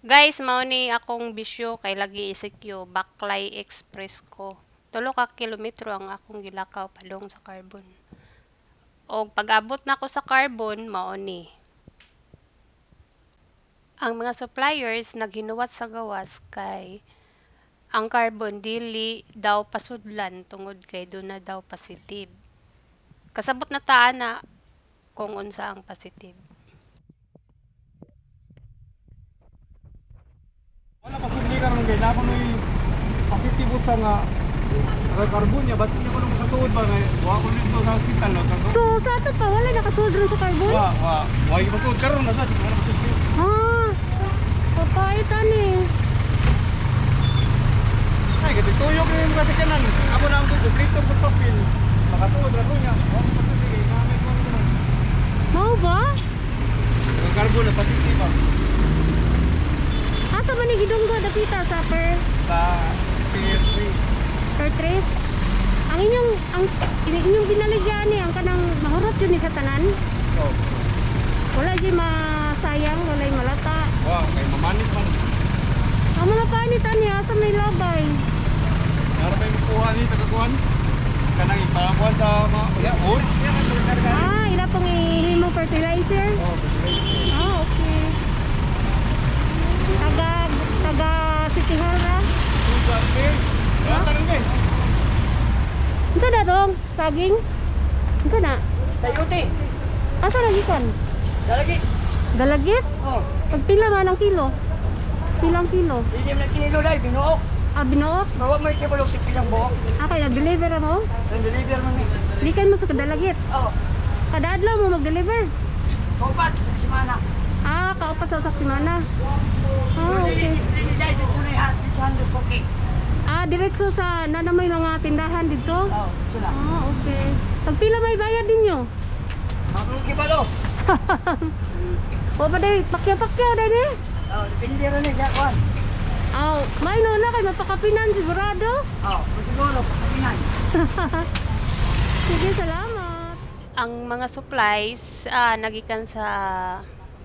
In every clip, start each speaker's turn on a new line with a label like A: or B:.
A: Guys, mao ni akong bisyo kay lagi isikyo Baklay Express ko. Tulo ka kilometro ang akong gilakaw padung sa Carbon. Og pag-abot na ko sa Carbon, mao ni. Ang mga suppliers naghinuwat sa gawas kay ang Carbon dili daw pasudlan tungod kay doon na daw positive. Kasabot na taan na kung unsa ang positive.
B: Wala pasubli ka ron kay dapat may positive sa nga carbon niya basta niya ko nung kasuod ba kay wa ko dito sa hospital no.
C: So, sa ato pa, wala nakasuod rin sa Carbon?
B: Wa ipasuod karon na sa di ko na pasubli.
C: Ah, papaitan eh.
B: Ay gid tuyok ni mga sakyanan. Ako na ang kumpleto ko papel. Makasuod ra ko niya. Wa ko pasubli kay gamit ko naman.
C: Mau ba?
B: Ang carbon na positive ba
C: Asa ba ni Gidonggo dapita sa
B: sa P3.
C: per trace? Ang inyong binaligyan ni ang kanang mahurot yun ni sa tanan.
B: Oh.
C: Wala di masayang, wala malata.
B: Wa kay mamanit man.
C: Ang mga panitan niya sa may labay.
B: Nara may kuha ni tagakuan. Kanang ipakuan sa mga ya, oh.
C: Ah, ila pong ihimong fertilizer.
B: Oh, fertilizer.
C: Ah, okay. Taga City Hall ra.
B: Wala ka rin eh.
C: Ito na dong, saging. Ito na.
D: Sa yuti.
C: Asa lagi kan?
D: Dalagi.
C: Dalagit?
D: Oh.
C: Pagpila man ang kilo? Pilang kilo?
D: Hindi mo na kinilo dahil binuok.
C: Ah, binuok?
D: Mawa mo yung kibulok si pilang buok.
C: Ah, kaya nag-deliver mo?
D: Ang deliver mo ni.
C: Likan mo sa kadalagit.
D: Oh.
C: Kada adlaw mo mag-deliver.
D: Kaupat sa simana.
C: Ah, kaupat sa saksimana. Ah, okay.
D: Hindi dahil dito na yung dito hando suki.
C: Ah, diretso sa nanamay mga tindahan dito?
D: Oh, sila.
C: Ah, okay. Pagpila may bayad ninyo?
D: Ang kibalo.
C: O ba day, pakya-pakya day ni?
D: Oh, depende rin ni siya kuhan.
C: Ah, may no na kay mapakapinan sigurado.
D: Oh, siguro pasabihan.
C: Sige, salamat.
A: Ang mga supplies nagikan sa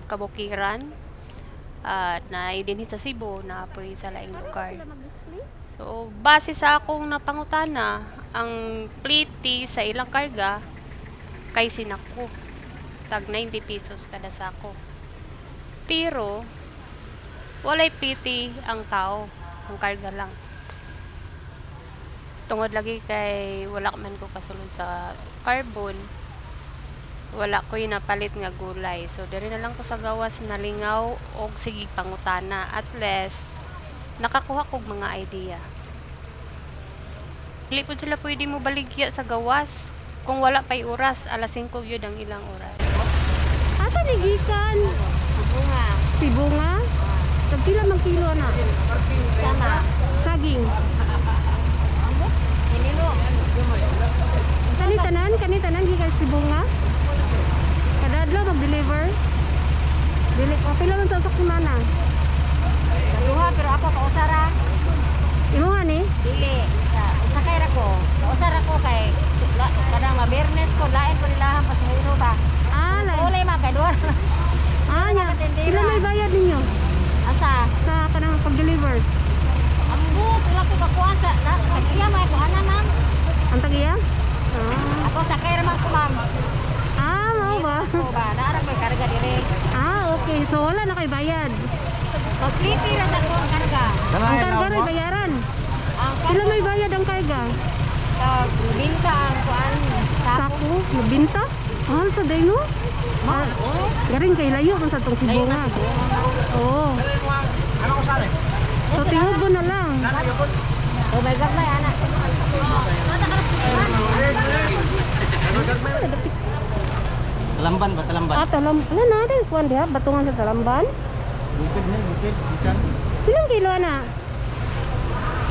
A: kabukiran at naidinhi sa Cebu na apoy sa laing lugar. So, base sa akong napangutana, ang pliti sa ilang karga kay sinako. Tag 90 pesos kada sako. Pero, walay pliti ang tao. Ang karga lang. Tungod lagi kay wala man ko kasulod sa Carbon, wala ko napalit nga gulay. So, diri na lang ko sa gawas nalingaw og sige pangutana. At least, nakakuha kog mga idea. Dili po sila pwede mo baligya sa gawas. Kung wala pa'y oras, alas 5 yun ang ilang oras.
C: Asa ni gikan?
D: Bunga.
C: Sibunga? Pagpila man kilo na?
D: Sama.
C: Saging.
D: Kinilo.
C: Kanitanan gikan sibunga. Kada adlaw mag-deliver. Dili okay lang sa saksimana.
D: Duha pero ako pausara.
C: Imuha ni?
D: Dili. Sa kay ra ko. Pausara ko kay kadang mabernes ko lain ko nilahan pasahero ba.
C: Ah,
D: Ulay man kay duha.
C: Ah, nya. Pila may bayad ninyo
D: Asa?
C: sa kanang pag-deliver?
D: Ambo, pila ko kakuan sa iya may ko ana ma'am.
C: Ang tagiya? Ah.
D: Ako sa kay ra man ko ma'am.
C: Ah, mao ba?
D: Ko ba naara ko karga dire.
C: Ah, okay. So wala na kay bayad.
D: Magklipi ra sa ko ang karga.
C: Ang karga rin bayaran.
D: Ang
C: Pila
D: karga
C: may bayad ang karga?
D: kag binta ang kuan sako.
C: Sako, nabinta? Ah, sa dayno? Ah,
D: Oh,
C: garing kay layo man sa tong
D: layo
C: sibunga.
D: na siguro.
C: Oo.
B: Ano ko sari?
C: So tinubo na lang.
D: Oh my god, may anak.
B: Talamban ba talamban?
C: Ah, talam. Ano na rin? Kuan diha, batungan sa talamban.
B: Bukid ni, bukid ikan.
C: Ilang kilo na?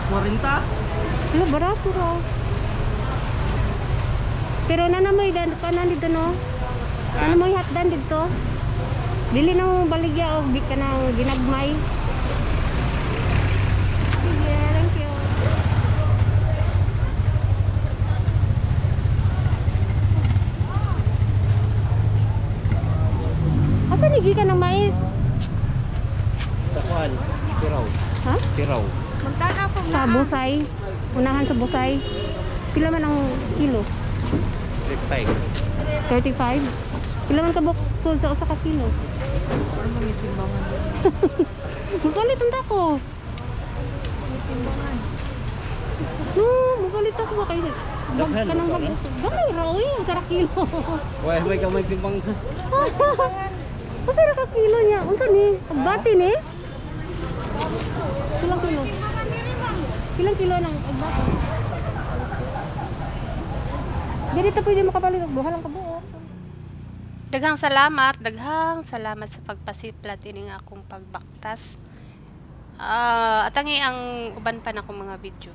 B: 40.
C: Ano, barato raw. Pero nanamoy dan kanan dito no. Nanamoy hatdan dito. Dili na mo baligya og di ka nang ginagmay. Sige, thank you. Asa nigi ka ng mais?
B: Takuan Kuan, tiraw.
C: Ha?
B: Tiraw.
D: Magtanaw po
C: Sa busay. Unahan sa busay. Pila man ang kilo?
B: 35.
C: 35. Pila man kabuk sul sa usa ka kilo?
D: Ano mo yung timbangan?
C: Magalit ang dako.
D: Timbangan.
C: No, magalit ako ba kayo?
B: Daghan,
C: Kanang
B: daghan,
C: bag. Gamay ra oy, ang sarap kilo.
B: Why may kamay timbang.
C: Kasi ra ka kilo niya. Unsa ni? Agbati ni? Ilang kilo? Ilang kilo ng agbati? Dili ta pwede makapalit og duha lang ka buok.
A: Daghang salamat sa pagpasiplat ining akong pagbaktas. Atangi ang uban pa na akong mga video.